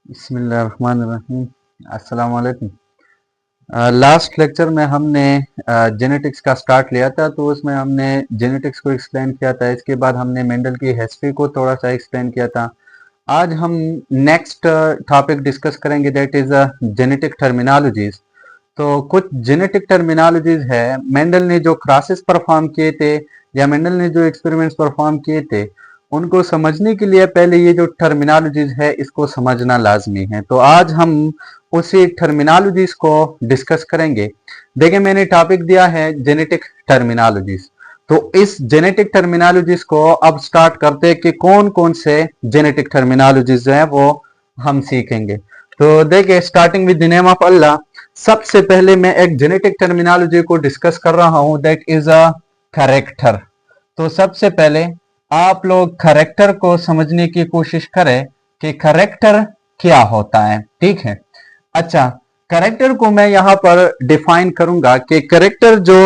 बिस्मिल्लाहिर्रहमानिर्रहीम। अस्सलाम वालेकुम। लास्ट लेक्चर में हमने जेनेटिक्स का स्टार्ट लिया था, तो उसमें हमने जेनेटिक्स को एक्सप्लेन किया था। इसके बाद हमने मेंडल की हिस्ट्री को थोड़ा सा एक्सप्लेन किया था। आज हम नेक्स्ट टॉपिक डिस्कस करेंगे, दैट इज जेनेटिक टर्मिनोलॉजीज। तो कुछ जेनेटिक टर्मिनोलॉजीज है, मेंडल ने जो क्रॉसेस परफॉर्म किए थे या मेंडल ने जो एक्सपेरिमेंट्स परफॉर्म किए थे, उनको समझने के लिए पहले ये जो टर्मिनोलॉजीज है इसको समझना लाजमी है। तो आज हम उसी टर्मिनोलॉजीज को डिस्कस करेंगे। देखिए, मैंने टॉपिक दिया है जेनेटिक टर्मिनोलॉजीज। तो इस जेनेटिक टर्मिनोलॉजीज को अब स्टार्ट करते हैं कि कौन कौन से जेनेटिक टर्मिनोलॉजीज हैं वो हम सीखेंगे। तो देखिए, starting with the name of Allah, सबसे पहले मैं एक जेनेटिक टर्मिनोलॉजी को डिस्कस कर रहा हूं, दैट इज अ कैरेक्टर। तो सबसे पहले आप लोग कैरेक्टर को समझने की कोशिश करें कि कैरेक्टर क्या होता है। ठीक है, अच्छा, कैरेक्टर को मैं यहां पर डिफाइन करूंगा कि कैरेक्टर जो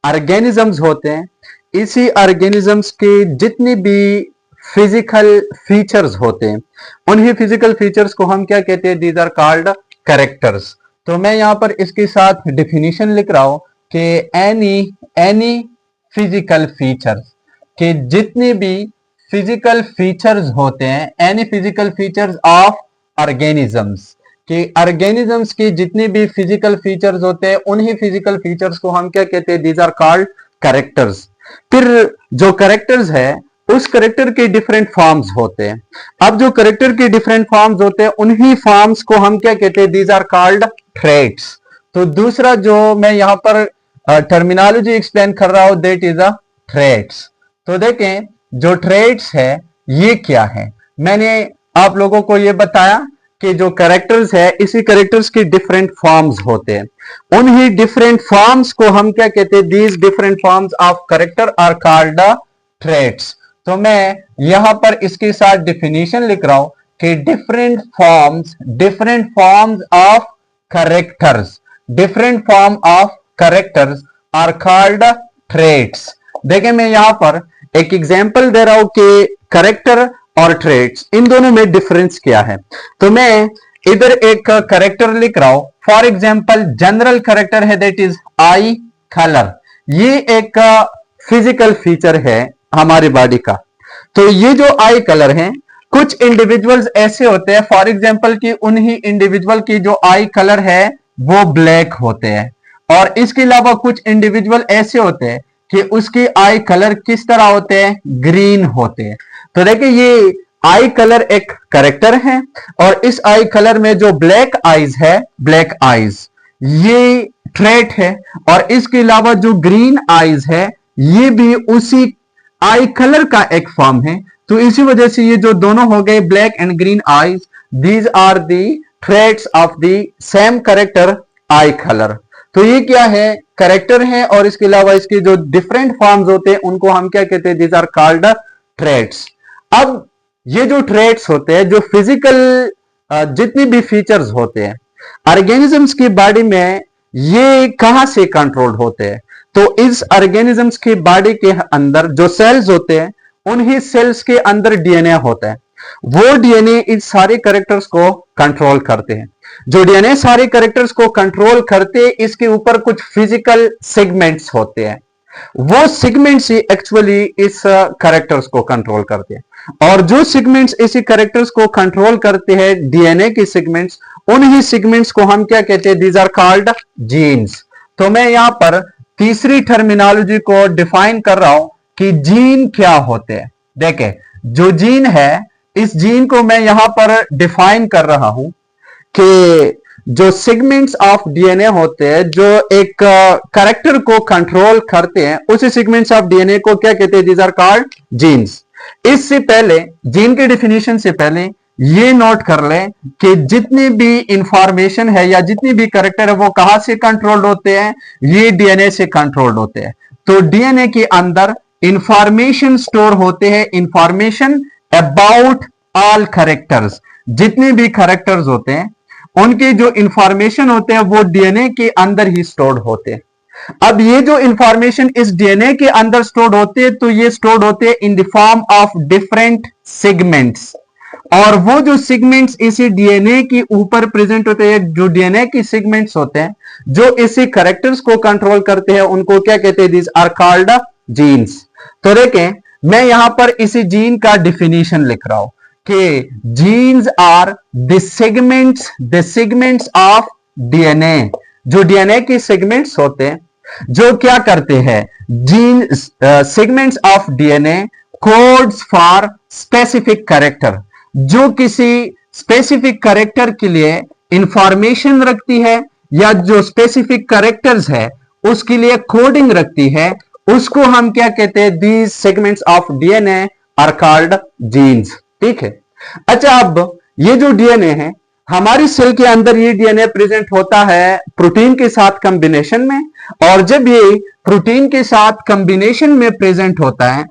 ऑर्गेनिजम्स होते हैं, इसी ऑर्गेनिजम्स के जितने भी फिजिकल फीचर्स होते हैं, उन्हीं फिजिकल फीचर्स को हम क्या कहते हैं, दीज आर कॉल्ड कैरेक्टर्स। तो मैं यहां पर इसके साथ डिफिनीशन लिख रहा हूं कि एनी फिजिकल फीचर्स के जितने भी फिजिकल फीचर्स होते हैं, any physical features of organisms, कि ऑर्गेनिजम्स के जितने भी फिजिकल फीचर्स होते हैं, उन्हीं फिजिकल फीचर्स को हम क्या कहते हैं, दीज आर कॉल्ड कैरेक्टर्स। फिर जो कैरेक्टर्स है, उस कैरेक्टर के डिफरेंट फॉर्म्स होते हैं। अब जो कैरेक्टर के डिफरेंट फॉर्म्स होते हैं, उन्हीं फॉर्म्स को हम क्या कहते हैं, दीज आर कॉल्ड ट्रेट्स। तो दूसरा जो मैं यहां पर टर्मिनोलॉजी एक्सप्लेन कर रहा हूं, दैट इज अ ट्रेट्स। तो देखें, जो ट्रेट्स है ये क्या है। मैंने आप लोगों को ये बताया कि जो कैरेक्टर्स है, इसी कैरेक्टर्स के डिफरेंट फॉर्म्स होते हैं। उन्हीं डिफरेंट फॉर्म्स को हम क्या कहते हैं, these different forms of character are called traits. तो मैं यहां पर इसके साथ डिफिनीशन लिख रहा हूं कि different forms of characters, different form of characters are called traits. देखिए, मैं यहां पर एक एग्जांपल दे रहा हूं कि कैरेक्टर और ट्रेट्स, इन दोनों में डिफरेंस क्या है। तो मैं इधर एक कैरेक्टर लिख रहा हूं, फॉर एग्जांपल जनरल कैरेक्टर है, दैट इज आई कलर। ये एक फिजिकल फीचर है हमारी बॉडी का। तो ये जो आई कलर है, कुछ इंडिविजुअल्स ऐसे होते हैं, फॉर एग्जांपल कि उन्हीं इंडिविजुअल की जो आई कलर है वो ब्लैक होते हैं, और इसके अलावा कुछ इंडिविजुअल ऐसे होते हैं कि उसकी आई कलर किस तरह होते हैं, ग्रीन होते हैं। तो देखिए, ये आई कलर एक कैरेक्टर है, और इस आई कलर में जो ब्लैक आईज है, ब्लैक आईज, ये ट्रेट है। और इसके अलावा जो ग्रीन आईज है, ये भी उसी आई कलर का एक फॉर्म है। तो इसी वजह से ये जो दोनों हो गए, black and green eyes, these are the traits of the same character eye colour. तो ये क्या है, कैरेक्टर है, और इसके अलावा इसके जो डिफरेंट फॉर्म्स होते हैं उनको हम क्या कहते हैं, दीज आर कॉल्ड ट्रेट्स। अब ये जो ट्रेट्स होते हैं, जो फिजिकल जितनी भी फीचर्स होते हैं ऑर्गेनिजम्स की बॉडी में, ये कहां से कंट्रोल होते हैं। तो इस ऑर्गेनिजम्स की बॉडी के अंदर जो सेल्स होते हैं, उन्हीं सेल्स के अंदर डीएनए होता है। वो डीएनए इस सारे कैरेक्टर्स को कंट्रोल करते हैं। जो डीएनए सारे कैरेक्टर्स को कंट्रोल करते हैं, इसके ऊपर कुछ फिजिकल सेगमेंट्स होते हैं। वो सेगमेंट्स ही एक्चुअली इस कैरेक्टर्स को कंट्रोल करते हैं, और जो सेगमेंट्स इसी कैरेक्टर्स को कंट्रोल करते हैं, डीएनए के सेगमेंट्स, उन्हीं सेगमेंट्स को हम क्या कहते हैं, दीज आर कॉल्ड जीन्स। तो मैं यहां पर तीसरी टर्मिनोलॉजी को डिफाइन कर रहा हूं कि जीन क्या होते हैं। देखें, जो जीन है, इस जीन को मैं यहां पर डिफाइन कर रहा हूं कि जो सेगमेंट्स ऑफ डीएनए होते हैं, जो एक कैरेक्टर को कंट्रोल करते हैं, उसी सेगमेंट्स ऑफ डीएनए को क्या कहते हैं, दीज आर कॉल्ड जीन्स। इससे पहले, जीन के डिफिनीशन से पहले ये नोट कर लें कि जितनी भी इंफॉर्मेशन है या जितनी भी कैरेक्टर है, वो कहां से कंट्रोल्ड होते हैं, ये डीएनए से कंट्रोल्ड होते हैं। तो डीएनए के अंदर इंफॉर्मेशन स्टोर होते हैं, इंफॉर्मेशन अबाउट ऑल कैरेक्टर्स। जितने भी कैरेक्टर्स होते हैं, उनके जो इंफॉर्मेशन होते हैं, वो डीएनए के अंदर ही स्टोर्ड होते हैं। अब ये जो इंफॉर्मेशन इस डीएनए के अंदर स्टोर्ड होते हैं, तो ये स्टोर्ड होते हैं in the form of different segments. और वो जो सेगमेंट्स इसी डीएनए के ऊपर प्रेजेंट होते हैं, जो डीएनए की सेगमेंट्स होते हैं जो इसी कैरेक्टर्स को कंट्रोल करते हैं, उनको क्या कहते हैं? These are called genes. तो देखें, मैं यहां पर इसी जीन का डिफिनीशन लिख रहा हूं कि genes are the segments of DNA, जो डीएनए की सेगमेंट्स होते हैं जो क्या करते हैं? Gene segments of DNA codes for specific character, जो किसी स्पेसिफिक कैरेक्टर के लिए इंफॉर्मेशन रखती है या जो स्पेसिफिक कैरेक्टर्स है उसके लिए कोडिंग रखती है, उसको हम क्या कहते हैं? These segments of DNA are called genes. ठीक है। अच्छा, अब ये जो डीएनए है हमारी सेल के अंदर, ये डीएनए प्रेजेंट होता है प्रोटीन के साथ कॉम्बिनेशन में, और जब ये प्रोटीन के साथ कॉम्बिनेशन में प्रेजेंट होता है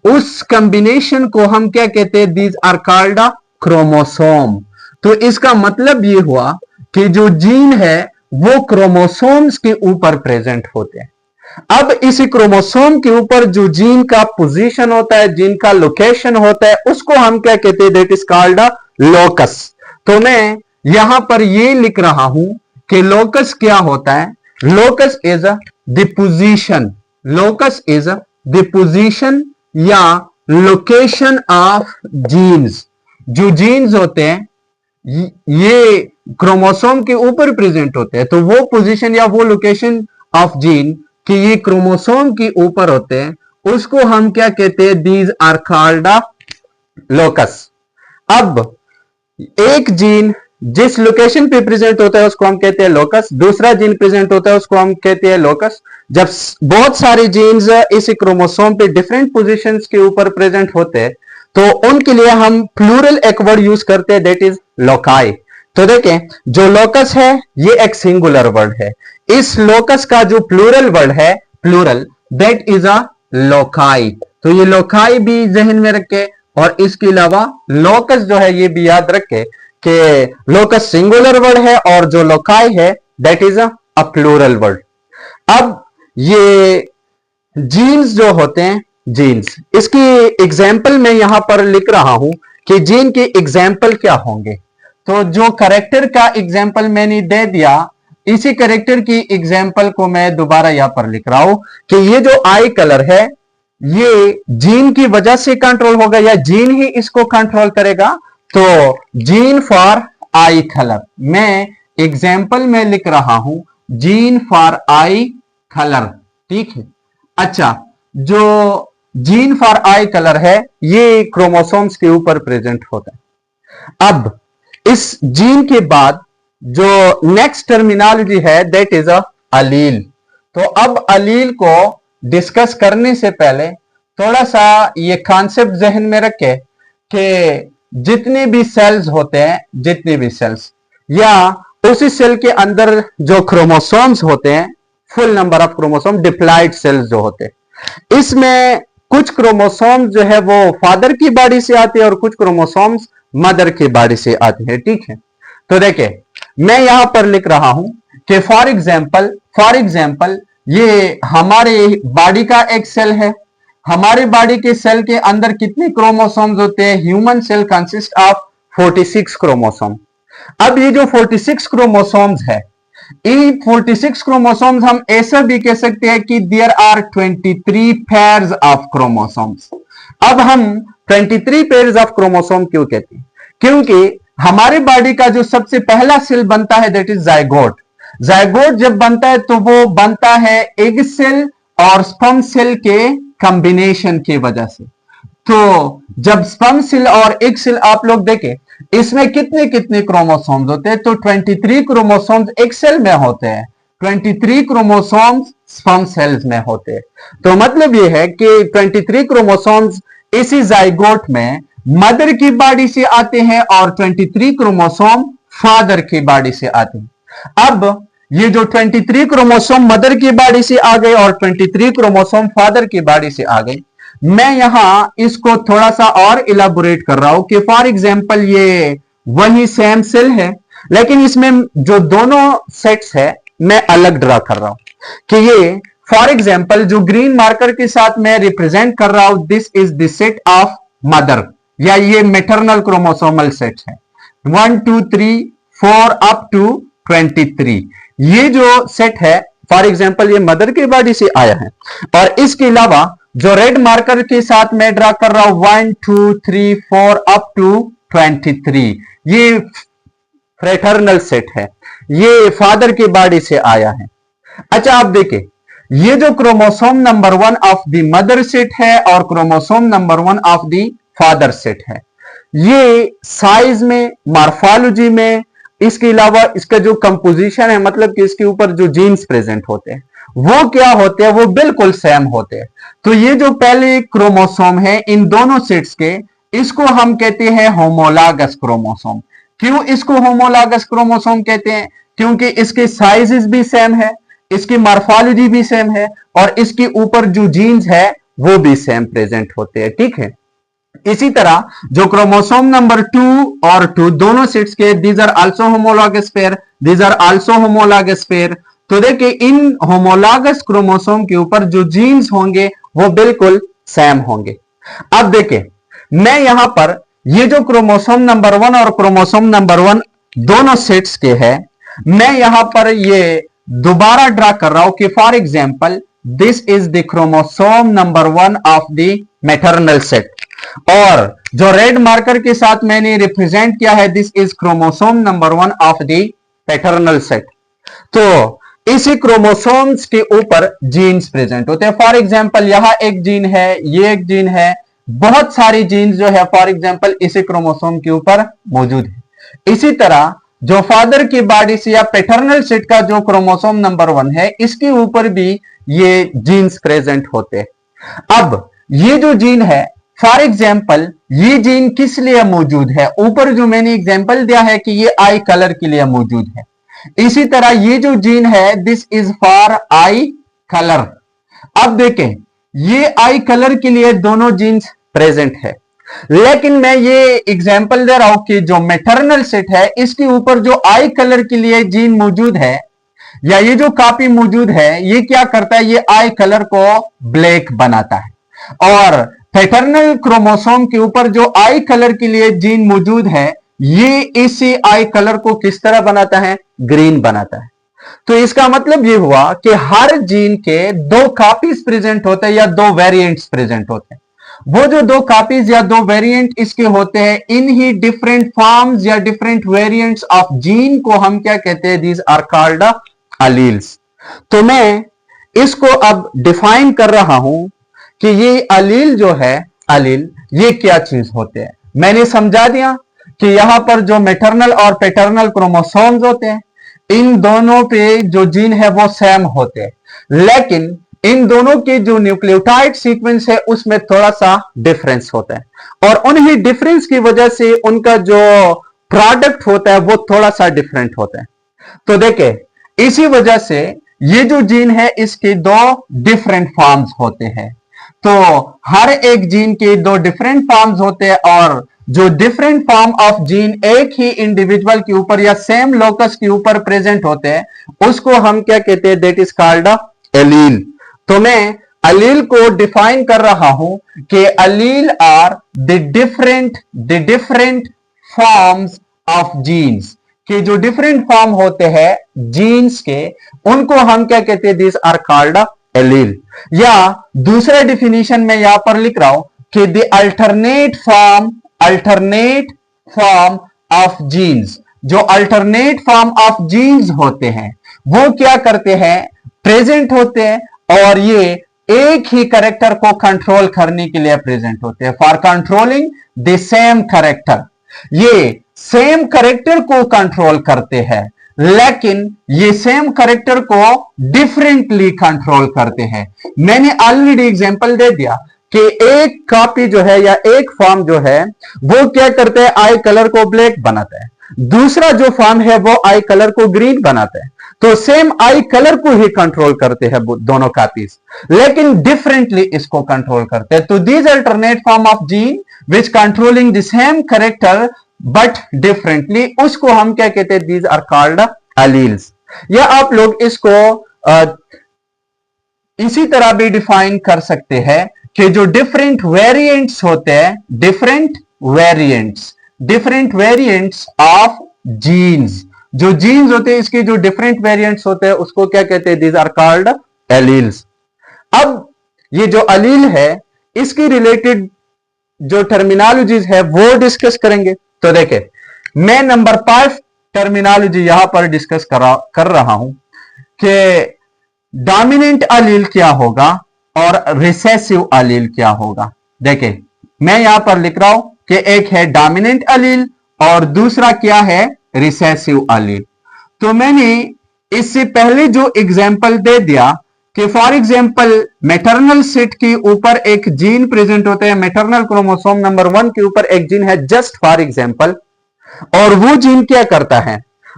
उस कॉम्बिनेशन को हम क्या कहते हैं? These are called chromosome. तो इसका मतलब ये हुआ कि जो जीन है वो क्रोमोसोम्स के ऊपर प्रेजेंट होते हैं। अब इसी क्रोमोसोम के ऊपर जो जीन का पोजीशन होता है, जीन का लोकेशन होता है, उसको हम क्या कहते हैं? That is called locus. तो मैं यहां पर ये लिख रहा हूं कि लोकस क्या होता है? Locus is the position, locus is the position या लोकेशन ऑफ जीन्स। जो जीन्स होते हैं ये क्रोमोसोम के ऊपर प्रेजेंट होते हैं, तो वो पोजीशन या वो लोकेशन ऑफ जीन कि ये क्रोमोसोम के ऊपर होते हैं, उसको हम क्या कहते हैं? These are called locus. अब एक जीन जिस लोकेशन पे प्रेजेंट होता है उसको हम कहते हैं लोकस, दूसरा जीन प्रेजेंट होता है उसको हम कहते हैं लोकस। जब बहुत सारे जीन्स इस क्रोमोसोम पे डिफरेंट पोजीशंस के ऊपर प्रेजेंट होते हैं तो उनके लिए हम प्लूरल एक वर्ड यूज करते हैं, दैट इज लोकाई। तो देखें, जो लोकस है ये एक सिंगुलर वर्ड है, इस लोकस का जो प्लूरल वर्ड है, plural, that is a loci. तो ये लोकाई भी जहन में रखे, और इसके अलावा लोकस जो है ये भी याद रखे कि लोकस सिंगुलर वर्ड है और जो लोकाई है that is a plural word. अब ये जीन्स जो होते हैं, जीन्स, इसकी एग्जाम्पल मैं यहां पर लिख रहा हूं कि जीन के एग्जाम्पल क्या होंगे। तो जो कैरेक्टर का एग्जाम्पल मैंने दे दिया, इसी कैरेक्टर की एग्जाम्पल को मैं दोबारा यहां पर लिख रहा हूं कि ये जो आई कलर है ये जीन की वजह से कंट्रोल होगा या जीन ही इसको कंट्रोल करेगा। तो जीन फॉर आई कलर, मैं एग्जाम्पल में लिख रहा हूं जीन फॉर आई कलर। ठीक है। अच्छा, जो जीन फॉर आई कलर है ये क्रोमोसोम्स के ऊपर प्रेजेंट होता है। अब इस जीन के बाद जो नेक्स्ट टर्मिनोलॉजी है दैट इज अ अलील। तो अब अलील को डिस्कस करने से पहले थोड़ा सा ये कॉन्सेप्ट जहन में रखे कि जितने भी सेल्स होते हैं, जितने भी सेल्स या उसी सेल के अंदर जो क्रोमोसोम्स होते हैं, full number of chromosome, diploid sales जो होते हैं, इसमें कुछ क्रोमोसोम्स जो है वो फादर की बॉडी से आते हैं और कुछ क्रोमोसोम्स मदर की बॉडी से आते हैं। ठीक है। तो देखिए, मैं यहां पर लिख रहा हूं कि फॉर एग्जाम्पल ये हमारे बॉडी का एक सेल है। हमारे बॉडी के सेल के अंदर कितने क्रोमोसोम्स होते हैं? Human cell consist of 46 chromosome. अब ये जो 46 क्रोमोसोम्स है, इन 46 क्रोमोसोम्स हम ऐसा भी कह सकते हैं कि there are 23 pairs of chromosomes. अब हम 23 पेयर्स ऑफ क्रोमोसोम क्यों कहते हैं? क्योंकि हमारे बॉडी का जो सबसे पहला सेल बनता है दैट इज जाइगोट। जाइगोट जब बनता है तो वो बनता है एग सेल और स्पर्म सेल के कॉम्बिनेशन की वजह से। तो जब स्पर्म सेल और एग सेल आप लोग देखें, इसमें कितने कितने क्रोमोसोम्स होते हैं? तो 23 क्रोमोसोम्स एक सेल में होते हैं, 23 क्रोमोसोम्स स्पर्म सेल्स में होते हैं। तो मतलब यह है कि 23 क्रोमोसोम्स इसी जाइगोट में मदर की बॉडी से आते हैं और 23 क्रोमोसोम फादर की बॉडी से आते हैं। अब ये जो 23 क्रोमोसोम मदर की बॉडी से आ गए और 23 क्रोमोसोम फादर की बॉडी से आ गए, मैं यहां इसको थोड़ा सा और इलाबोरेट कर रहा हूं कि फॉर एग्जाम्पल ये वही सेम सेल है, लेकिन इसमें जो दोनों सेट्स है मैं अलग ड्रा कर रहा हूं कि ये फॉर एग्जाम्पल जो ग्रीन मार्कर के साथ मैं रिप्रेजेंट कर रहा हूं, this is the set of mother, या ये मैटरनल क्रोमोसोमल सेट है। 1 2 3 4 अप टू 23 ये जो सेट है, फॉर एग्जाम्पल ये मदर की बॉडी से आया है। और इसके अलावा जो रेड मार्कर के साथ मैं ड्रा कर रहा हूं 1 2 3 4 अप टू 23 ये फ्रेटर्नल सेट है, ये फादर की बॉडी से आया है। अच्छा आप देखें, ये जो chromosome number 1 of the mother said है और chromosome number 1 of the father set है, ये साइज में, मॉर्फोलॉजी में, इसके अलावा इसका जो कंपोजिशन है, मतलब कि इसके ऊपर जो जीन्स प्रेजेंट होते हैं वो क्या होते हैं, वो बिल्कुल सेम होते हैं। तो ये जो पहले क्रोमोसोम है इन दोनों सेट्स के, इसको हम कहते हैं होमोलॉगस क्रोमोसोम। क्यों इसको होमोलॉगस क्रोमोसोम कहते हैं? क्योंकि इसके साइजेस भी सेम है, इसकी मॉर्फोलॉजी भी सेम है और इसके ऊपर जो जीन्स है वो भी सेम प्रेजेंट होते हैं। ठीक है, इसी तरह जो क्रोमोसोम नंबर 2 और 2 दोनों सेट्स के, these are also homologous pair, these are also homologous pair. तो देखिए इन होमोलॉगस क्रोमोसोम के ऊपर जो जीन्स होंगे वो बिल्कुल सेम होंगे। अब देखिए मैं यहां पर ये जो क्रोमोसोम नंबर 1 और क्रोमोसोम नंबर 1 दोनों सेट्स के हैं, मैं यहां पर ये दोबारा ड्रा कर रहा हूं कि for example this is the chromosome number 1 of the maternal set, और जो रेड मार्कर के साथ मैंने रिप्रेजेंट किया है this is chromosome number 1 of the paternal set. तो इसी क्रोमोसोम्स के ऊपर जीन्स प्रेजेंट होते हैं। फॉर एग्जांपल यहां एक जीन है, ये एक जीन है, बहुत सारी जीन्स जो है फॉर एग्जांपल इसी क्रोमोसोम के ऊपर मौजूद है। इसी तरह जो फादर की बॉडी से या पैटर्नल सेट का जो क्रोमोसोम नंबर 1 है इसके ऊपर भी ये जीन्स प्रेजेंट होते हैं। अब ये जो जीन है फॉर एग्जाम्पल ये जीन किस लिए मौजूद है, ऊपर जो मैंने एग्जाम्पल दिया है कि ये आई कलर के लिए मौजूद है, इसी तरह ये जो जीन है this is for I colour. अब देखें ये आई कलर के लिए दोनों जीन्स प्रेजेंट है, लेकिन मैं ये एग्जाम्पल दे रहा हूं कि जो मैटरनल सेट है इसके ऊपर जो आई कलर के लिए जीन मौजूद है या ये जो कॉपी मौजूद है ये क्या करता है, ये आई कलर को ब्लैक बनाता है, और पैटर्नल क्रोमोसोम के ऊपर जो आई कलर के लिए जीन मौजूद है ये इसी आई कलर को किस तरह बनाता है, ग्रीन बनाता है। तो इसका मतलब ये हुआ कि हर जीन के 2 कॉपीज प्रेजेंट होते हैं या 2 वेरिएंट्स प्रेजेंट होते हैं। वो जो 2 कॉपीज या 2 वेरिएंट इसके होते हैं, इन ही डिफरेंट फॉर्म्स या डिफरेंट वेरिएंट्स ऑफ जीन को हम क्या कहते हैं, दीज आर कॉल्ड अलील्स। तो मैं इसको अब डिफाइन कर रहा हूं कि ये अलील जो है, अलील ये क्या चीज होते हैं। मैंने समझा दिया कि यहां पर जो मैटरनल और पैटर्नल क्रोमोसोम्स होते हैं इन दोनों पे जो जीन है वो सेम होते हैं, लेकिन इन दोनों के जो न्यूक्लियोटाइड सीक्वेंस है उसमें थोड़ा सा डिफरेंस होता है, और उन्हीं डिफरेंस की वजह से उनका जो प्रोडक्ट होता है वो थोड़ा सा डिफरेंट होता है। तो देखे इसी वजह से ये जो जीन है इसके 2 डिफरेंट फॉर्म्स होते हैं। तो हर एक जीन के 2 डिफरेंट फॉर्म्स होते हैं, और जो डिफरेंट फॉर्म ऑफ जीन एक ही इंडिविजुअल के ऊपर या सेम लोकस के ऊपर प्रेजेंट होते हैं उसको हम क्या कहते हैं, दैट इज कॉल्ड एलील। तो मैं अलील को डिफाइन कर रहा हूं कि allele are the different forms of genes, कि जो डिफरेंट फॉर्म होते हैं जीन्स के उनको हम क्या कहते हैं, दीज आर कॉल्ड एलील। या दूसरा डिफिनीशन में यहां पर लिख रहा हूं कि the alternate form of genes, जो अल्टरनेट फॉर्म ऑफ जीन्स होते हैं वो क्या करते हैं, प्रेजेंट होते हैं, और ये एक ही कैरेक्टर को कंट्रोल करने के लिए प्रेजेंट होते हैं, for controlling the same character. ये सेम कैरेक्टर को कंट्रोल करते हैं, लेकिन ये सेम कैरेक्टर को डिफरेंटली कंट्रोल करते हैं। मैंने ऑलरेडी एग्जांपल दे दिया कि एक कॉपी जो है या एक फॉर्म जो है वो क्या करता है, आई कलर को ब्लैक बनाता है, दूसरा जो फॉर्म है वो आई कलर को ग्रीन बनाता है। तो सेम आई कलर को ही कंट्रोल करते हैं दोनों कॉपीज, लेकिन डिफरेंटली इसको कंट्रोल करते हैं। तो these alternate form of gene which controlling the same character but differently, उसको हम क्या कहते हैं, दीज आर कॉल्ड अलील्स। या आप लोग इसको इसी तरह भी डिफाइन कर सकते हैं कि जो डिफरेंट वेरिएंट्स होते हैं, different different variants of genes. जो जीन्स होते हैं इसके जो डिफरेंट वेरिएंट्स होते हैं उसको क्या कहते हैं? These are called alleles. अब ये जो अलील है इसकी रिलेटेड जो टर्मिनोलॉजीज है वो डिस्कस करेंगे। तो देखें, मैं नंबर 5 टर्मिनोलॉजी यहां पर डिस्कस कर रहा हूं कि डोमिनेंट अलील क्या होगा और रिसेसिव अलील क्या होगा। देखें, मैं यहां पर लिख रहा हूं कि एक है डोमिनेंट अलील और दूसरा क्या है? Recessive allele. तो मैंने इससे पहले जो एग्जाम्पल दे दिया कि फॉर एग्जाम्पल मैटरनल सेट के ऊपर एक जीन प्रेजेंट होता है, मैटरनल क्रोमोसोम नंबर 1 के ऊपर एक जीन है, जस्ट फॉर एग्जाम्पल, और वो जीन क्या करता है?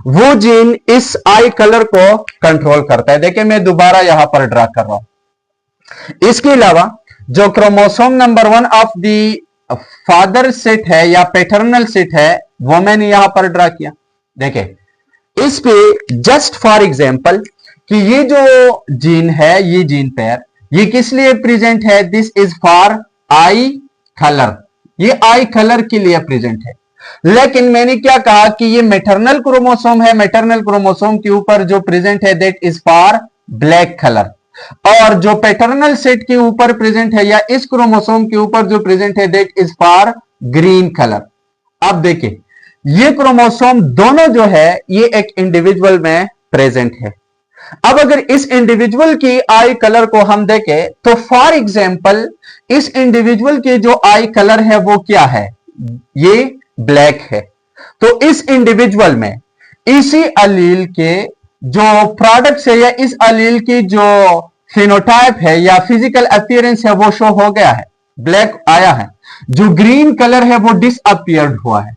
वो जीन इस आई कलर को कंट्रोल करता है। देखिए, मैं दोबारा यहां पर ड्रा कर रहा हूं। इसके अलावा जो chromosome number 1 of the father set है या पैटर्नल सेट है वो मैंने यहां पर ड्रा किया। देखिए, इस पे जस्ट फॉर एग्जाम्पल कि ये जो जीन है, ये जीन पेयर, ये किस लिए प्रेजेंट है? This is for I colour, ये आई कलर के लिए प्रेजेंट है। लेकिन मैंने क्या कहा कि ये मैटरनल क्रोमोसोम है, मैटरनल क्रोमोसोम के ऊपर जो प्रेजेंट है that is for black colour, और जो पैटर्नल सेट के ऊपर प्रेजेंट है या इस क्रोमोसोम के ऊपर जो प्रेजेंट है that is for green colour. अब देखिए, ये क्रोमोसोम दोनों जो है ये एक इंडिविजुअल में प्रेजेंट है। अब अगर इस इंडिविजुअल की आई कलर को हम देखें तो फॉर एग्जाम्पल इस इंडिविजुअल के जो आई कलर है वो क्या है? ये ब्लैक है। तो इस इंडिविजुअल में इसी अलील के जो प्रोडक्ट्स है या इस अलील की जो फिनोटाइप है या फिजिकल अपीयरेंस है वो शो हो गया है, ब्लैक आया है। जो ग्रीन कलर है वो डिसअपियर्ड हुआ है।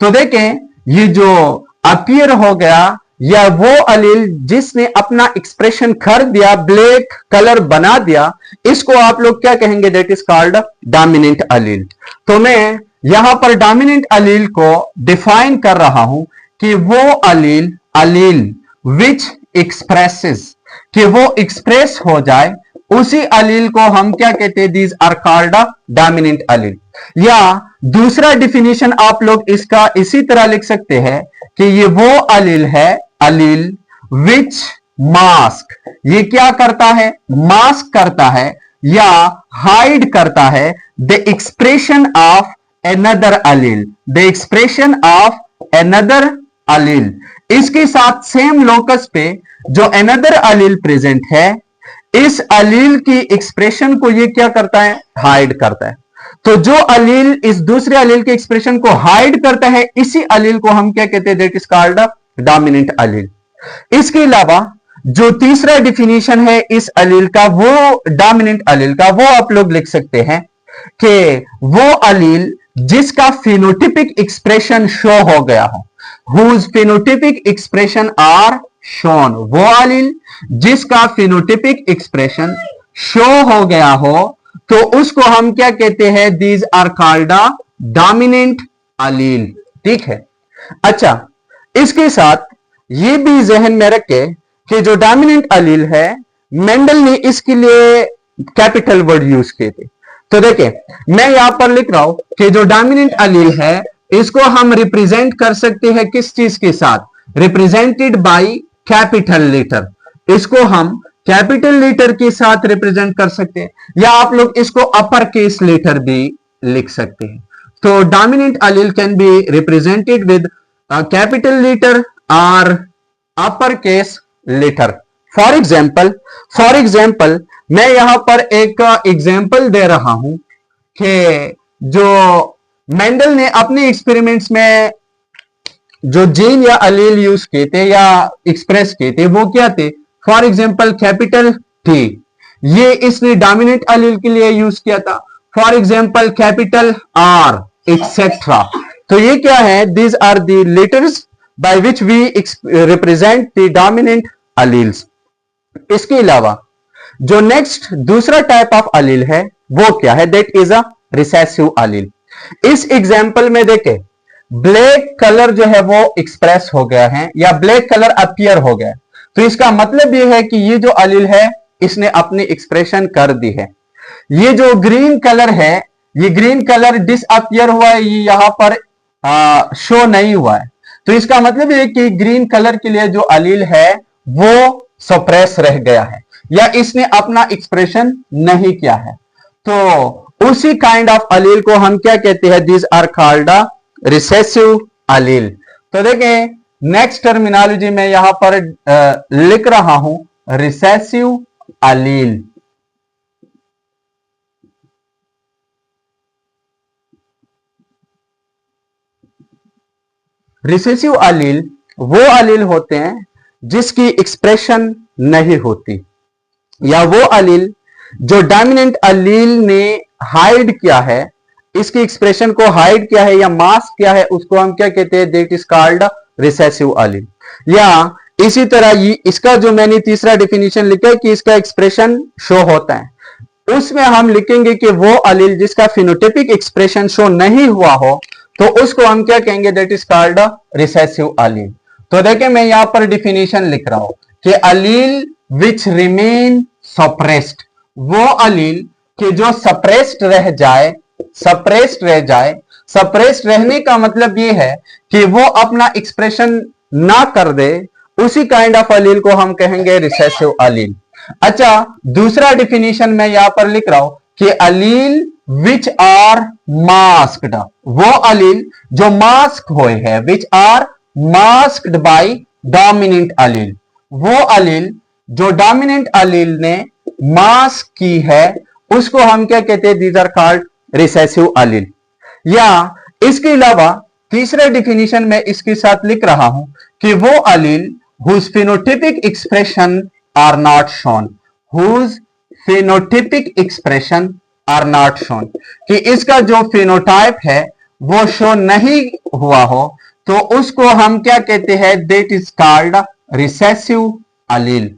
तो देखें, ये जो अपीयर हो गया या वो अलील जिसने अपना एक्सप्रेशन कर दिया, ब्लैक कलर बना दिया, इसको आप लोग क्या कहेंगे? दैट इज कॉल्ड डोमिनेंट अलील। तो मैं यहां पर डोमिनेंट अलील को डिफाइन कर रहा हूं कि वो अलील विच एक्सप्रेसेस, कि वो एक्सप्रेस हो जाए, उसी अलील को हम क्या कहते हैं? These are called dominant allele. या दूसरा डिफिनेशन आप लोग इसका इसी तरह लिख सकते हैं कि ये वो अलील है, अलील विच मास्क, ये क्या करता है? मास्क करता है या हाइड करता है the expression of another allele, the expression of another allele. इसके साथ सेम लोकस पे जो एनदर अलील प्रेजेंट है, इस अलील की एक्सप्रेशन को ये क्या करता है? हाइड करता है। तो जो अलील इस दूसरे अलील के एक्सप्रेशन को हाइड करता है, इसी अलील को हम क्या कहते हैं? दैट इज कॉल्ड डोमिनेंट अलील। इसके अलावा जो तीसरा डिफिनेशन है इस अलील का, वो डोमिनेंट अलील का, वो आप लोग लिख सकते हैं कि वो अलील जिसका फिनोटिपिक एक्सप्रेशन शो हो गया हो, whose phenotypic expression are shown, वो अलील जिसका फिनोटिपिक एक्सप्रेशन शो हो गया हो, तो उसको हम क्या कहते हैं? These are called dominant allele. ठीक है। अच्छा, इसके साथ ये भी जहन में रखे कि जो डोमिनेंट अलील है, मेंडल ने इसके लिए कैपिटल वर्ड यूज किए थे। तो देखें, मैं यहां पर लिख रहा हूं कि जो डोमिनेंट अलील है इसको हम रिप्रेजेंट कर सकते हैं किस चीज के साथ? Represented by capital letter. इसको हम कैपिटल लेटर के साथ रिप्रेजेंट कर सकते हैं, या आप लोग इसको अपर केस लेटर भी लिख सकते हैं। तो dominant allele can be represented with capital letter और upper case letter. For example मैं यहां पर एक एग्जाम्पल दे रहा हूं कि जो मेंडल ने अपने एक्सपेरिमेंट्स में जो जीन या अलील यूज किए थे या एक्सप्रेस किए थे वो क्या थे? फॉर एग्जाम्पल कैपिटल टी, ये इसने डोमिनेंट अलील के लिए यूज किया था। For example capital R etcetera. तो ये क्या है? These are the letters by which we represent the dominant alleles. इसके अलावा जो नेक्स्ट दूसरा टाइप ऑफ अलील है वो क्या है? दैट इज अ रिसेसिव अलील। इस एग्जाम्पल में देखें, ब्लैक कलर जो है वो एक्सप्रेस हो गया है या ब्लैक कलर अपीयर हो गया, तो इसका मतलब यह है कि ये जो अलील है इसने अपनी एक्सप्रेशन कर दी है। ये जो ग्रीन कलर है ये ग्रीन कलर डिसअपियर हुआ है, ये यहां पर शो नहीं हुआ है। तो इसका मतलब है कि ग्रीन कलर के लिए जो अलील है वो सप्रेस रह गया है या इसने अपना एक्सप्रेशन नहीं किया है। तो उसी काइंड ऑफ अलील को हम क्या कहते हैं, these are called recessive allele. तो देखें नेक्स्ट टर्मिनोलॉजी में यहां पर लिख रहा हूं रिसेसिव अलील। रिसेसिव अलील वो अलील होते हैं जिसकी एक्सप्रेशन नहीं होती, या वो अलील जो डोमिनेंट अलील ने हाइड किया है, इसकी एक्सप्रेशन को हाइड किया है या मास्क किया है, उसको हम क्या कहते हैं, that is called recessive allele. या इसी तरह इसका जो मैंने तीसरा डिफिनीशन लिखा है कि इसका एक्सप्रेशन शो होता है, उसमें हम लिखेंगे कि वो अलील जिसका फिनोटाइपिक एक्सप्रेशन शो नहीं हुआ हो, तो उसको हम क्या कहेंगे, that is called recessive allele. तो देखिए मैं यहां पर डिफिनीशन लिख रहा हूं कि अलील विच रिमेन सप्रेस्ड, वो अलील कि जो सप्रेस्ड रह जाए, सप्रेस्ड रह जाए। सप्रेस्ड रहने का मतलब ये है कि वो अपना एक्सप्रेशन ना कर दे, उसी काइंड ऑफ अलील को हम कहेंगे रिसेसिव अलील। अच्छा, दूसरा डिफिनीशन मैं यहां पर लिख रहा हूं कि अलील विच आर मास्क्ड, वो अलील जो मास्क हुए हैं, which are masked by dominant allele, वो अलील जो डोमिनेंट अलील ने मास्क की है, उसको हम क्या कहते हैं, these are called recessive allele. या इसके अलावा तीसरे डिफिनीशन में इसके साथ लिख रहा हूं कि वो अलील whose phenotypic expression are not shown, whose phenotypic expression are not shown, कि इसका जो फिनोटाइप है वो शो नहीं हुआ हो, तो उसको हम क्या कहते हैं, दैट इज कॉल्ड रिसेसिव अलील।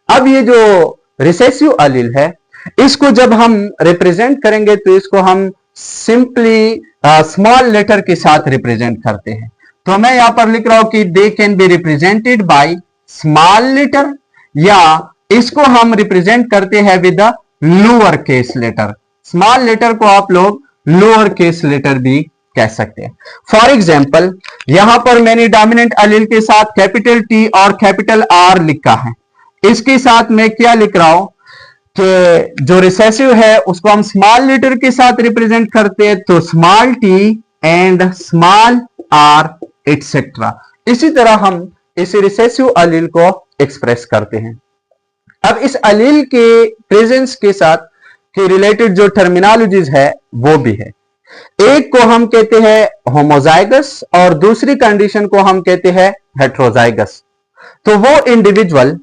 अब ये जो रिसेसिव अलील है, इसको जब हम रिप्रेजेंट करेंगे तो इसको हम सिंपली स्मॉल लेटर के साथ रिप्रेजेंट करते हैं। तो मैं यहां पर लिख रहा हूं कि they can be represented by small letter, या इसको हम रिप्रेजेंट करते हैं with lower case letter. Small letter को आप लोग लोअर केस लेटर भी कह सकते हैं। फॉर एग्जाम्पल यहां पर मैंने डोमिनेंट अलील के साथ कैपिटल टी और कैपिटल आर लिखा है, इसके साथ मैं क्या लिख रहा हूं कि जो रिसेसिव है उसको हम स्मॉल लेटर के साथ रिप्रेजेंट करते हैं, तो small T and small R etcetera. इसी तरह हम इस रिसेसिव अलील को एक्सप्रेस करते हैं। अब इस अलील के प्रेजेंस के साथ के रिलेटेड जो टर्मिनोलॉजीज है वो भी है। एक को हम कहते हैं होमोजाइगस और दूसरी कंडीशन को हम कहते हैं हेट्रोजाइगस। तो वो इंडिविजुअल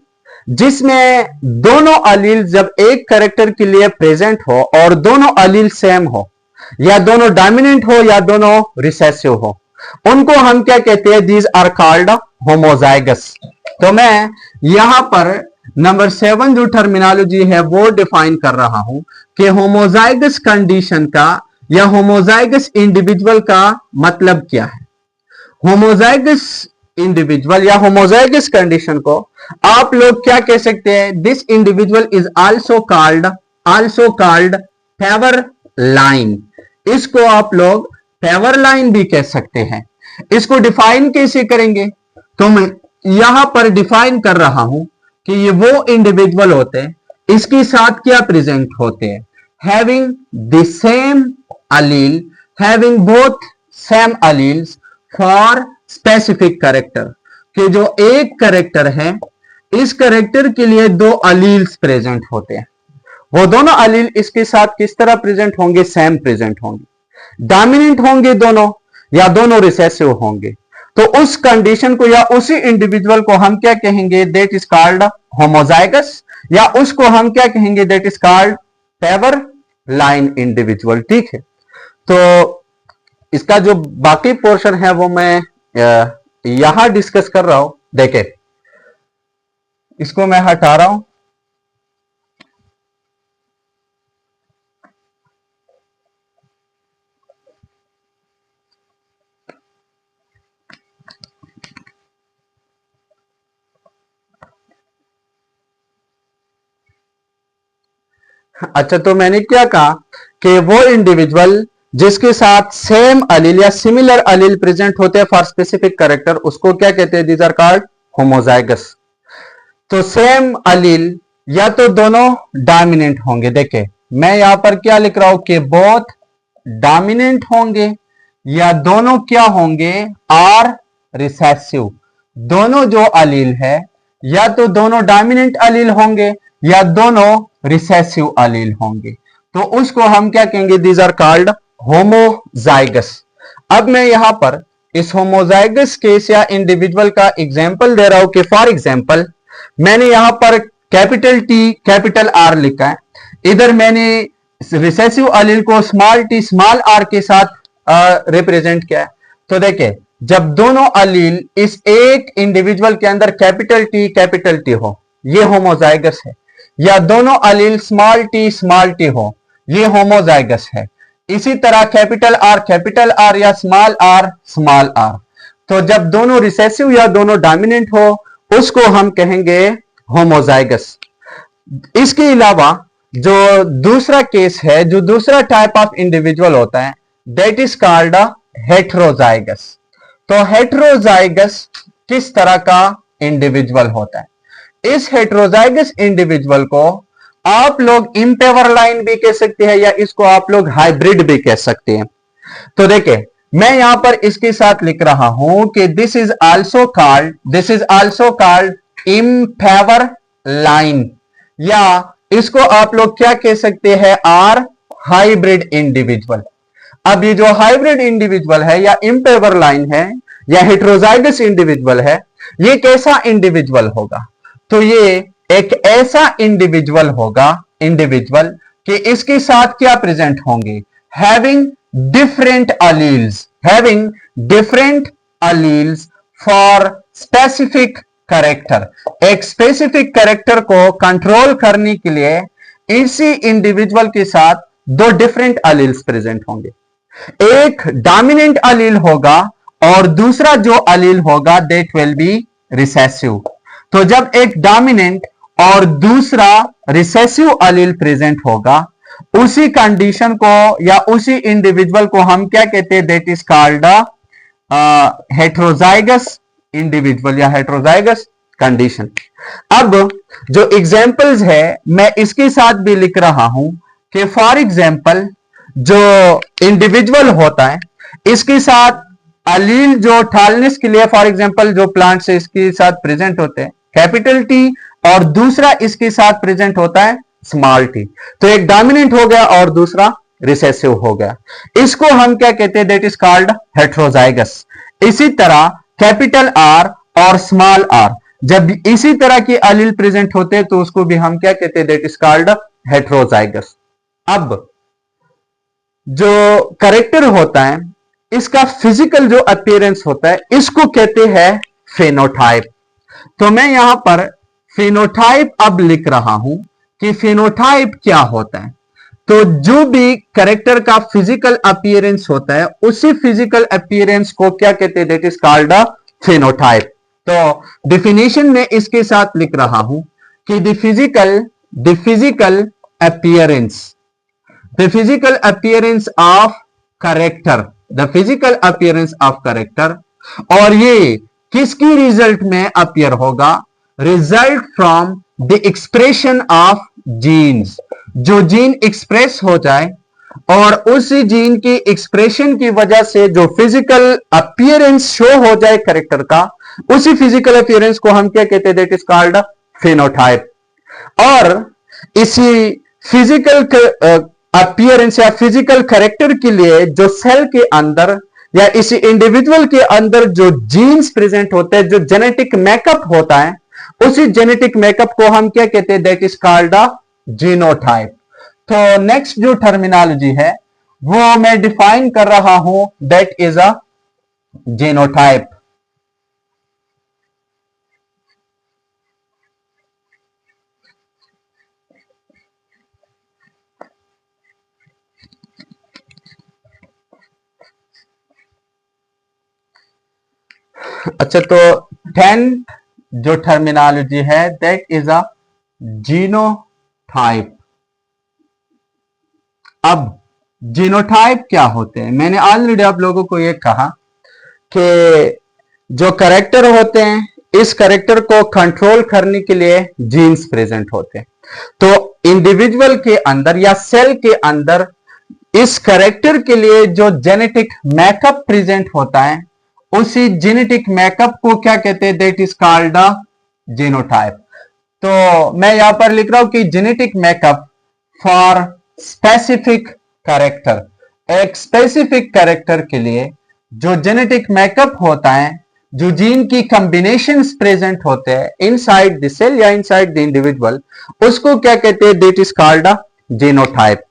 जिसमें दोनों अलील जब एक कैरेक्टर के लिए प्रेजेंट हो और दोनों अलील सेम हो, या दोनों डोमिनेंट हो या दोनों रिसेसिव हो, उनको हम क्या कहते हैं, दीज आर कॉल्ड होमोजाइगस। तो मैं यहां पर नंबर 7 जो टर्मिनोलॉजी है वो डिफाइन कर रहा हूं कि होमोजाइगस कंडीशन का या होमोजाइगस इंडिविजुअल का मतलब क्या है। होमोजाइगस इंडिविजुअल या होमोजाइगस कंडीशन को आप लोग क्या कह सकते हैं, this individual is also called favour line. इसको आप लोग फेवर लाइन भी कह सकते हैं। इसको डिफाइन कैसे करेंगे, तो मैं यहां पर डिफाइन कर रहा हूं कि ये वो इंडिविजुअल होते हैं, इसके साथ क्या प्रेजेंट होते हैं, having the same allele, having both same alleles for specific character, कि जो एक कैरेक्टर है, इस कैरेक्टर के लिए दो अलील्स प्रेजेंट होते हैं। वो दोनों अलील इसके साथ किस तरह प्रेजेंट होंगे, सेम प्रेजेंट होंगे, डोमिनेंट होंगे दोनों या दोनों रिसेसिव होंगे। तो उस कंडीशन को या उसी इंडिविजुअल को हम क्या कहेंगे, दैट इज कॉल्ड होमोजाइगस, या उसको हम क्या कहेंगे, that is called favour line individual. ठीक है, तो इसका जो बाकी पोर्शन है वो मैं यहां डिस्कस कर रहा हूं। देखें, इसको मैं हटा रहा हूं। अच्छा, तो मैंने क्या कहा कि वो इंडिविजुअल जिसके साथ सेम अलील या सिमिलर अलील प्रेजेंट होते हैं फॉर स्पेसिफिक कैरेक्टर, उसको क्या कहते हैं? These are called homozygous. तो सेम अलील या तो दोनों डोमिनेंट होंगे। देखे, मैं यहां पर क्या लिख रहा हूं कि बोथ डोमिनेंट होंगे, या दोनों क्या होंगे? Are recessive. दोनों जो अलील है या तो दोनों डोमिनेंट अलील होंगे या दोनों रिसेसिव अलील होंगे, तो उसको हम क्या कहेंगे? These are called homozygous. अब मैं यहां पर इस होमोजाइगस केस या इंडिविजुअल का एग्जांपल दे रहा हूं कि फॉर एग्जांपल मैंने यहां पर कैपिटल टी कैपिटल आर लिखा है, इधर मैंने रिसेसिव अलील को स्मॉल टी स्मॉल आर के साथ रिप्रेजेंट किया है। तो देखिए, जब दोनों अलील इस एक इंडिविजुअल के अंदर कैपिटल टी हो, ये होमोजाइगस है, या दोनों अलील स्मॉल टी हो, ये होमोजाइगस है। इसी तरह कैपिटल आर या स्मॉल आर, तो जब दोनों रिसेसिव या दोनों डोमिनेंट हो, उसको हम कहेंगे होमोजाइगस। इसके अलावा जो दूसरा केस है, जो दूसरा टाइप ऑफ इंडिविजुअल होता है, दैट इज कॉल्ड हेट्रोजाइगस। तो हेट्रोजाइगस किस तरह का इंडिविजुअल होता है? इस हेट्रोजाइगस इंडिविजुअल को आप लोग इम्पेवर लाइन भी कह सकते हैं, या इसको आप लोग हाइब्रिड भी कह सकते हैं। तो देखिए, मैं यहां पर इसके साथ लिख रहा हूं कि this is also called impure line, या इसको आप लोग क्या कह सकते हैं? Are hybrid individual. अब ये जो हाइब्रिड इंडिविजुअल है, या इम्पेवर लाइन है, या हेट्रोजाइगस इंडिविजुअल है, ये कैसा इंडिविजुअल होगा? तो ये एक ऐसा इंडिविजुअल होगा, कि इसके साथ क्या प्रेजेंट होंगे? Having different alleles for specific character. एक स्पेसिफिक कैरेक्टर को कंट्रोल करने के लिए इसी इंडिविजुअल के साथ दो डिफरेंट अलील्स प्रेजेंट होंगे। एक डोमिनेंट अलील होगा और दूसरा जो अलील होगा दैट विल बी रिसेसिव। तो जब एक डोमिनेंट और दूसरा रिसेसिव अलील प्रेजेंट होगा, उसी कंडीशन को या उसी इंडिविजुअल को हम क्या कहते हैं? That is called heterozygous individual या हेट्रोजाइगस कंडीशन। अब जो एग्जांपल्स है, मैं इसके साथ भी लिख रहा हूं कि फॉर एग्जांपल जो इंडिविजुअल होता है, इसके साथ अलील जो ठालनेस के लिए फॉर एग्जांपल जो प्लांट से इसके साथ प्रेजेंट होते हैं कैपिटल टी, और दूसरा इसके साथ प्रेजेंट होता है स्मॉल टी। तो एक डोमिनेंट हो गया और दूसरा रिसेसिव हो गया, इसको हम क्या कहते हैं? That is called heterozygous. इसी तरह कैपिटल आर और स्मॉल आर, जब इसी तरह के अलील प्रेजेंट होते हैं तो उसको भी हम क्या कहते हैं? That is called heterozygous. अब जो करेक्टर होता है, इसका फिजिकल जो अपीयरेंस होता है, इसको कहते हैं फेनोटाइप। तो मैं यहां पर फेनोटाइप अब लिख रहा हूं कि फेनोटाइप क्या होता है। तो जो भी करेक्टर का फिजिकल अपीयरेंस होता है, उसी फिजिकल अपीयरेंस को क्या कहते हैं? That is called a phenotype. तो डिफिनेशन में इसके साथ लिख रहा हूं कि the physical appearance of character, और ये किसकी रिजल्ट में अपीयर होगा? Result from the expression of genes. जो जीन एक्सप्रेस हो जाए और उस जीन की एक्सप्रेशन की वजह से जो फिजिकल अपीयरेंस शो हो जाए करेक्टर का, उसी फिजिकल अपीयरेंस को हम क्या कहते हैं? That is called phenotype. और इसी फिजिकल अपीयरेंस या फिजिकल कैरेक्टर के लिए जो सेल के अंदर या इसी इंडिविजुअल के अंदर जो जीन्स प्रेजेंट होते हैं, जो जेनेटिक मेकअप होता है, उसी जेनेटिक मेकअप को हम क्या कहते हैं? That is called a genotype. तो नेक्स्ट जो टर्मिनोलॉजी है वो मैं डिफाइन कर रहा हूं, दैट इज अ जीनोटाइप। अच्छा, तो 10 जो टर्मिनोलॉजी है दैट इज अ जीनोटाइप। अब जीनोटाइप क्या होते हैं? मैंने ऑलरेडी आप लोगों को ये कहा कि जो करेक्टर होते हैं, इस करेक्टर को कंट्रोल करने के लिए जीन्स प्रेजेंट होते हैं। तो इंडिविजुअल के अंदर या सेल के अंदर इस करेक्टर के लिए जो जेनेटिक मेकअप प्रेजेंट होता है, उसी जेनेटिक मेकअप को क्या कहते हैं? That is called a genotype. तो मैं यहां पर लिख रहा हूं कि genetic makeup for specific character, एक स्पेसिफिक कैरेक्टर के लिए जो जेनेटिक मेकअप होता है, जो जीन की कॉम्बिनेशंस प्रेजेंट होते हैं इनसाइड द सेल या इनसाइड द इंडिविजुअल, उसको क्या कहते हैं? That is called a genotype.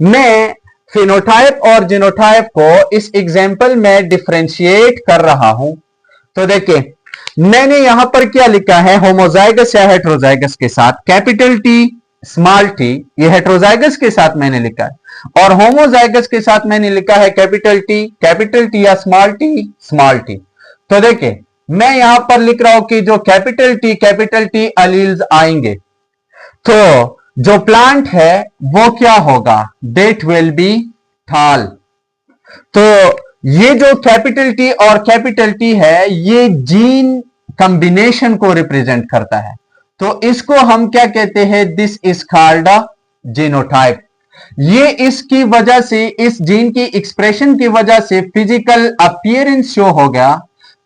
मैं फिनोटाइप और जीनोटाइप को इस एग्जांपल में डिफरेंशिएट कर रहा हूं। तो देखिए, मैंने यहां पर क्या लिखा है? होमोजाइगस या हेटेरोजाइगस के साथ कैपिटल टी स्मॉल टी, ये हेटेरोजाइगस के साथ मैंने लिखा है, और होमोजाइगस के साथ मैंने लिखा है कैपिटल टी या स्मॉल टी। तो देखिए, मैं यहां पर लिख रहा हूं कि जो कैपिटल टी अलील्स आएंगे, तो जो प्लांट है वो क्या होगा? That will be Thol. तो ये जो कैपिटल टी और कैपिटल टी है, ये जीन कॉम्बिनेशन को रिप्रेजेंट करता है। तो इसको हम क्या कहते हैं? This is called a genotype. ये इसकी वजह से, इस जीन की एक्सप्रेशन की वजह से फिजिकल अपीयरेंस शो हो गया।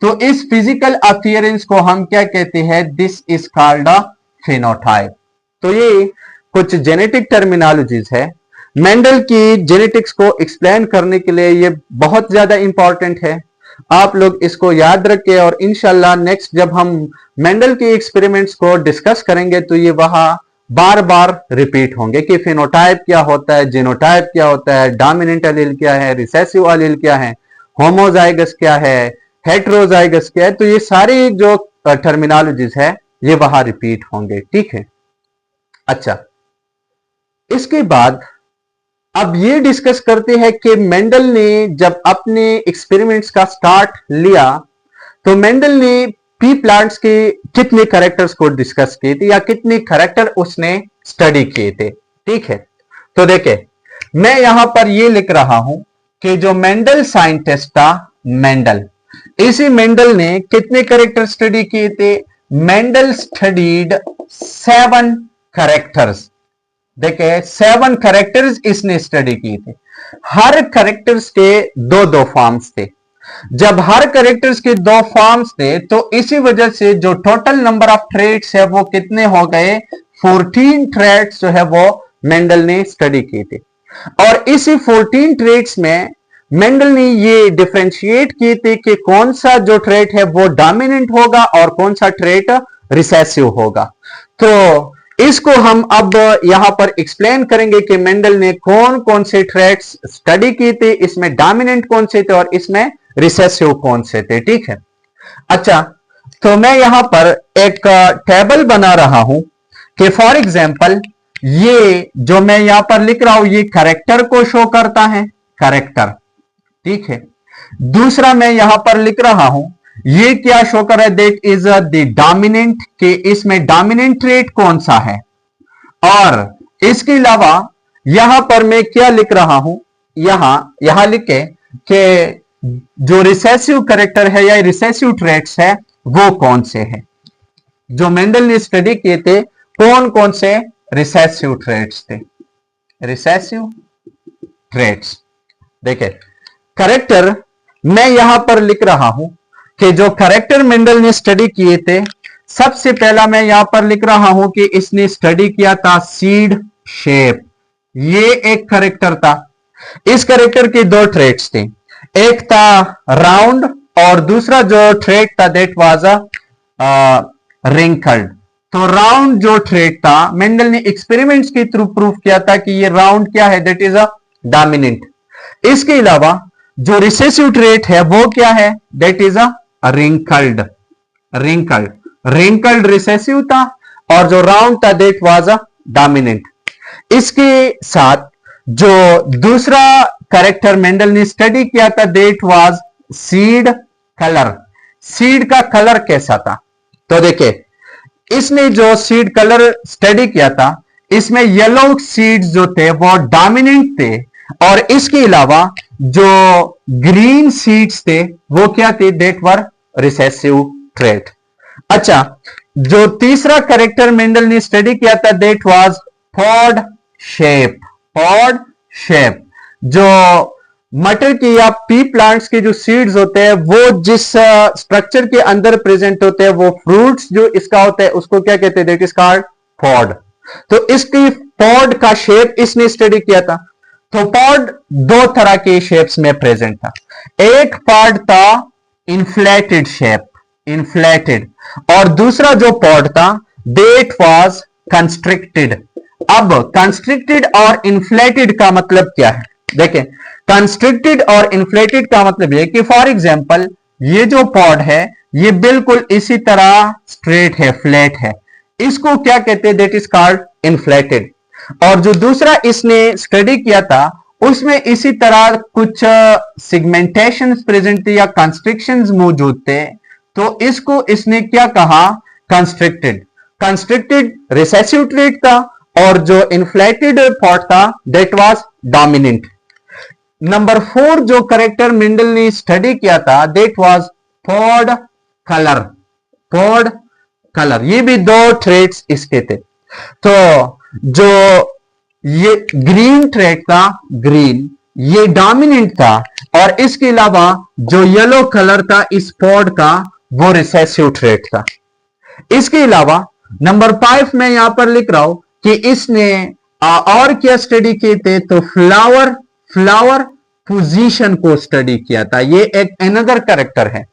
तो इस फिजिकल अपीयरेंस को हम क्या कहते हैं? This is called a phenotype. तो ये कुछ जेनेटिक टर्मिनोलॉजीज है। मेंडल की जेनेटिक्स को एक्सप्लेन करने के लिए ये बहुत ज्यादा इंपॉर्टेंट है। आप लोग इसको याद रखें, और इंशाल्लाह नेक्स्ट जब हम मेंडल के एक्सपेरिमेंट्स को डिस्कस करेंगे तो ये वहां बार बार रिपीट होंगे कि फिनोटाइप क्या होता है, जीनोटाइप क्या होता है, डोमिनेंट एलील क्या है, रिसेसिव एलील क्या है, होमोजाइगस क्या है, हेटेरोजाइगस क्या है। तो ये सारी जो टर्मिनोलॉजीज है ये वहां रिपीट होंगे। ठीक है, अच्छा, इसके बाद अब ये डिस्कस करते हैं कि मेंडल ने जब अपने एक्सपेरिमेंट्स का स्टार्ट लिया, तो मेंडल ने पी प्लांट्स के कितने कैरेक्टर्स को डिस्कस किए थे या कितने कैरेक्टर उसने स्टडी किए थे। ठीक है, तो देखे, मैं यहां पर ये लिख रहा हूं कि जो मेंडल साइंटिस्ट था, मेंडल, इसी मेंडल ने कितने कैरेक्टर स्टडी किए थे? Mendel studied 7 characters. देखे, 7 कैरेक्टर्स इसने स्टडी किए थे। हर कैरेक्टर्स के दो दो फॉर्म्स थे। जब हर कैरेक्टर्स के 2 फॉर्म्स थे, तो इसी वजह से जो टोटल नंबर ऑफ ट्रेट्स है वो कितने हो गए? 14 ट्रेट्स जो है वो मेंडल ने स्टडी किए थे। और इसी 14 ट्रेट्स में मेंडल ने ये डिफरेंशिएट किए थे कि कौन सा जो ट्रेट है वो डोमिनेंट होगा और कौन सा ट्रेट रिसेसिव होगा। तो इसको हम अब यहां पर एक्सप्लेन करेंगे कि मेंडल ने कौन कौन से ट्रेट्स स्टडी किए थे, इसमें डोमिनेंट कौन से थे और इसमें रिसेसिव कौन से थे। ठीक है, अच्छा, तो मैं यहां पर एक टेबल बना रहा हूं कि फॉर एग्जांपल ये जो मैं यहां पर लिख रहा हूं, ये कैरेक्टर को शो करता है, कैरेक्टर। ठीक है, दूसरा मैं यहां पर लिख रहा हूं, ये क्या शो कर रहा है? दैट इज द डोमिनेंट, के इसमें डोमिनेंट ट्रेट कौन सा है। और इसके अलावा यहां पर मैं क्या लिख रहा हूं? यहां लिखे कि जो रिसेसिव कैरेक्टर है या रिसेसिव ट्रेट्स है वो कौन से हैं। जो मेंडल ने स्टडी किए थे, कौन कौन से रिसेसिव ट्रेट्स थे, रिसेसिव ट्रेट्स। देखिए, कैरेक्टर मैं यहां पर लिख रहा हूं कि जो कैरेक्टर मेंडल ने स्टडी किए थे, सबसे पहला मैं यहां पर लिख रहा हूं कि इसने स्टडी किया था सीड शेप। ये एक कैरेक्टर था। इस कैरेक्टर के 2 ट्रेट्स थे, एक था राउंड और दूसरा जो ट्रेट था दैट वाज रिंकल्ड। तो राउंड जो ट्रेट था, मेंडल ने एक्सपेरिमेंट्स के थ्रू प्रूफ किया था कि ये राउंड क्या है? That is a dominant. इसके अलावा जो रिसेसिव ट्रेट है वो क्या है? That is a wrinkled. Wrinkled recessive था और जो राउंड था दैट वाज अ डोमिनेंट। इसके साथ जो दूसरा कैरेक्टर मेंडल ने स्टडी किया था that was seed colour. Seed का कलर कैसा था? तो देखिए, इसने जो सीड कलर स्टडी किया था, इसमें येलो सीड्स जो थे वो डोमिनेंट थे और इसके अलावा जो ग्रीन सीड्स थे वो क्या थे, देट वर रिसेसिव ट्रेट। अच्छा, जो तीसरा कैरेक्टर मेंडल ने स्टडी किया था that was pod shape. Pod shape, जो मटर की या पी प्लांट्स के जो सीड्स होते हैं वो जिस स्ट्रक्चर के अंदर प्रेजेंट होते हैं, वो फ्रूट्स जो इसका होता है उसको क्या कहते हैं, दैट इज कॉल्ड पॉड। तो इसकी पॉड का शेप इसने स्टडी किया था। तो पॉड दो तरह के शेप्स में प्रेजेंट था। एक पॉड था इन्फ्लेटेड शेप, इन्फ्लेटेड, और दूसरा जो पॉड था दैट वाज कंस्ट्रिक्टेड। अब कंस्ट्रिक्टेड और इन्फ्लेटेड का मतलब क्या है, देखें। कंस्ट्रिक्टेड और इन्फ्लेटेड का मतलब यह कि फॉर एग्जांपल ये जो पॉड है ये बिल्कुल इसी तरह स्ट्रेट है, फ्लैट है, इसको क्या कहते हैं, दैट इज कॉल्ड इन्फ्लेटेड। और जो दूसरा इसने स्टडी किया था उसमें इसी तरह कुछ सिगमेंटेशंस प्रेजेंट थे या कंस्ट्रिक्शंस मौजूद थे, तो इसको इसने क्या कहा, कंस्ट्रिक्टेड। कंस्ट्रिक्टेड रिसेसिव ट्रेट था और जो इन्फ्लेटेड पॉड था दैट वाज डोमिनेंट। नंबर 4 जो कैरेक्टर मेंडल ने स्टडी किया था that was pod colour. Pod colour, ये भी दो ट्रेट्स इसके थे। तो जो ये ग्रीन ट्रेट था, ग्रीन, ये डोमिनेंट था, और इसके अलावा जो येलो कलर था इस पॉड का वो रिसेसिव ट्रेट था। इसके अलावा नंबर 5 में यहां पर लिख रहा हूं कि इसने और क्या स्टडी किए थे, तो फ्लावर पोजीशन को स्टडी किया था। ये एक अनदर कैरेक्टर है।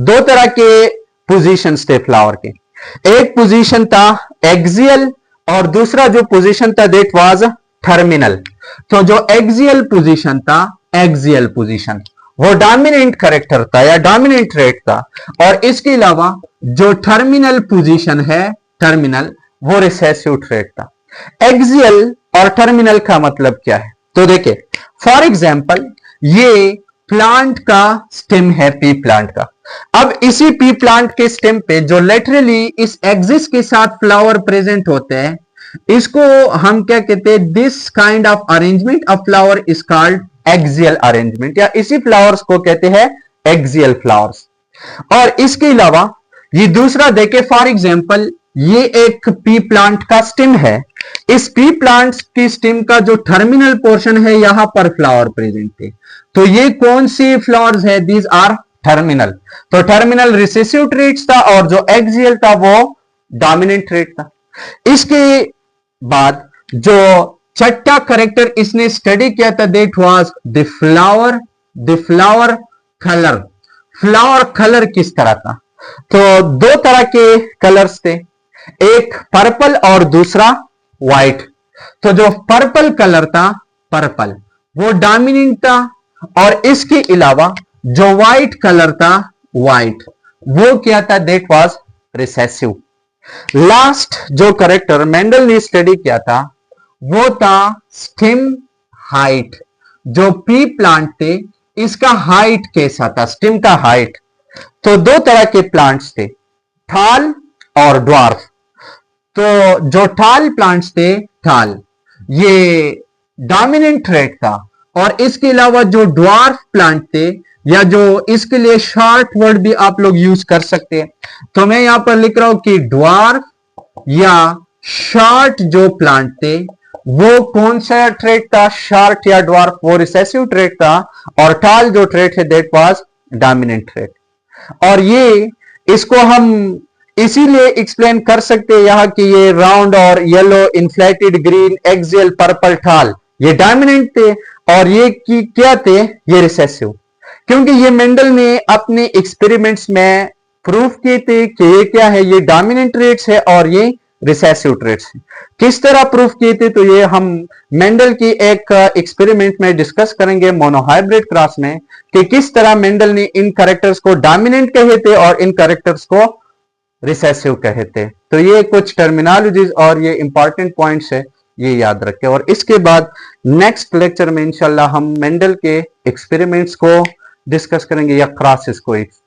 दो तरह के पोजीशंस थे फ्लावर के। एक पोजीशन था एक्सियल और दूसरा जो पोजीशन था दैट वाज टर्मिनल। तो जो एक्सियल पोजीशन था, एक्सियल पोजीशन, वो डोमिनेंट कैरेक्टर था या डोमिनेंट ट्रेट था, और इसके अलावा जो टर्मिनल पोजीशन है, टर्मिनल, वो रिसेसिव ट्रेट था। एक्सियल और टर्मिनल का मतलब क्या है, तो देखिए फॉर एग्जांपल ये प्लांट का स्टेम है, पी प्लांट का। अब इसी पी प्लांट के स्टेम पे जो लेटरली इस एक्सिस के साथ फ्लावर प्रेजेंट होते हैं, इसको हम क्या कहते हैं, this kind of arrangement of flower is called axial arrangement, या इसी फ्लावर्स को कहते हैं एक्सियल फ्लावर्स। और इसके अलावा ये दूसरा देखे, फॉर एग्जांपल ये एक पी प्लांट का स्टेम है। इस पी प्लांट की स्टेम का जो टर्मिनल पोर्शन है यहां पर फ्लावर प्रेजेंट है। तो ये कौन सी फ्लावर्स है, दीज आर टर्मिनल। तो टर्मिनल रिसेसिव ट्रेट्स था और जो एक्सियल था वो डोमिनेंट ट्रेट था। इसके बाद जो छठा कैरेक्टर इसने स्टडी किया था that was the flower colour. Flower colour किस तरह था, तो दो तरह के कलर्स थे, एक पर्पल और दूसरा व्हाइट। तो जो पर्पल कलर था, पर्पल, वो डोमिनेंट था, और इसके अलावा जो व्हाइट कलर था, व्हाइट, वो क्या था, दैट वाज रिसेसिव। लास्ट जो कैरेक्टर मेंडल ने स्टडी किया था वो था स्टेम हाइट। जो पी प्लांट थे इसका हाइट कैसा था, स्टेम का हाइट। तो दो तरह के प्लांट्स थे, ठाल और ड्वार्फ। तो जो ठाल प्लांट्स थे, ठाल, ये डोमिनेंट ट्रेट था, और इसके अलावा जो ड्वार्फ प्लांट थे, या जो इसके लिए शॉर्ट वर्ड भी आप लोग यूज कर सकते हैं, तो मैं यहां पर लिख रहा हूं कि ड्वार्फ या शॉर्ट जो प्लांट थे वो कौन सा ट्रेट था, शॉर्ट या ड्वार्फ, वो रिसेसिव ट्रेट था, और टाल जो ट्रेट है दैट वाज डोमिनेंट ट्रेट। और ये इसको हम इसीलिए एक्सप्लेन कर सकते हैं यहां कि ये राउंड और yellow, inflated, green, axial, purple, ठाल, ये डोमिनेंट थे, और ये क्या थे, ये रिसेसिव। क्योंकि ये मेंडल ने अपने एक्सपेरिमेंट्स में प्रूफ किए थे कि ये क्या है, ये डोमिनेंट ट्रेट्स है और ये रिसेसिव ट्रेट्स है। किस तरह प्रूफ किए थे, तो ये हम मेंडल की एक एक्सपेरिमेंट में डिस्कस करेंगे मोनोहाइब्रिड क्रॉस में, कि किस तरह मेंडल ने इन कैरेक्टर्स को डोमिनेंट कहे थे और इन कैरेक्टर्स को रिसेसिव कहे थे। तो ये कुछ टर्मिनोलॉजीज और ये इंपॉर्टेंट पॉइंट्स है, ये याद रखें। और इसके बाद नेक्स्ट लेक्चर में इंशाल्लाह हम मेंडल के एक्सपेरिमेंट्स को डिस्कस करेंगे या क्रॉसेस को डिस्कस